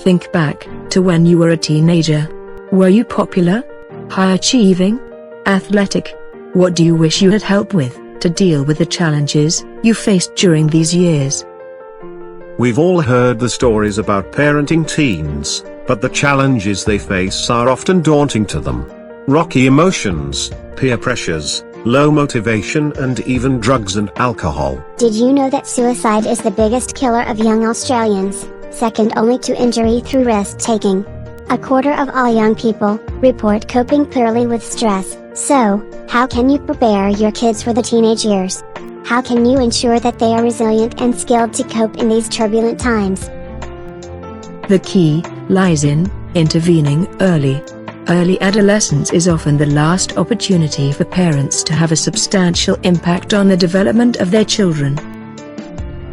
Think back to when you were a teenager. Were you popular? High achieving? Athletic? What do you wish you had help with to deal with the challenges you faced during these years? We've all heard the stories about parenting teens, but the challenges they face are often daunting to them. Rocky emotions, peer pressures, low motivation, and even drugs and alcohol. Did you know that suicide is the biggest killer of young Australians, second only to injury through risk-taking? A quarter of all young people report coping poorly with stress. So, how can you prepare your kids for the teenage years? How can you ensure that they are resilient and skilled to cope in these turbulent times? The key lies in intervening early. Early adolescence is often the last opportunity for parents to have a substantial impact on the development of their children.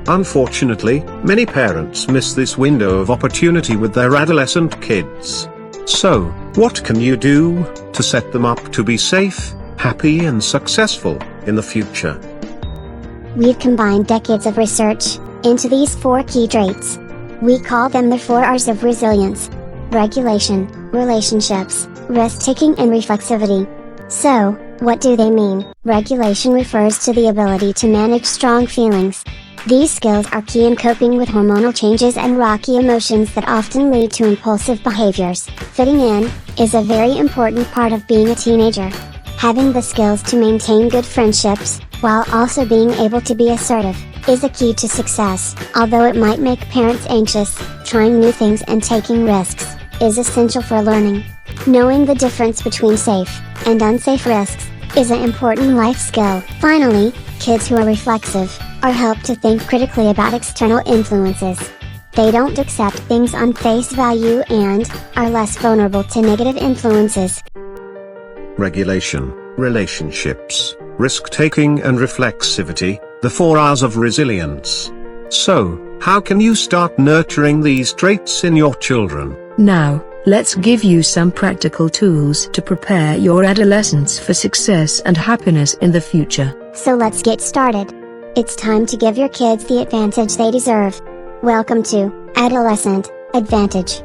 Unfortunately, many parents miss this window of opportunity with their adolescent kids. So, what can you do to set them up to be safe, happy, and successful in the future? We've combined decades of research into these 4 key traits. We call them the 4 R's of resilience: regulation, relationships, risk-taking, and reflexivity. So, what do they mean? Regulation refers to the ability to manage strong feelings. These skills are key in coping with hormonal changes and rocky emotions that often lead to impulsive behaviors. Fitting in is a very important part of being a teenager. Having the skills to maintain good friendships, while also being able to be assertive, is a key to success. Although it might make parents anxious, trying new things and taking risks is essential for learning. Knowing the difference between safe and unsafe risks is an important life skill. Finally, kids who are reflexive are helped to think critically about external influences. They don't accept things on face value and are less vulnerable to negative influences. Regulation, relationships, risk-taking, and reflexivity, the 4 R's of resilience. So, how can you start nurturing these traits in your children? Now, let's give you some practical tools to prepare your adolescents for success and happiness in the future. So let's get started. It's time to give your kids the advantage they deserve. Welcome to Adolescent Advantage.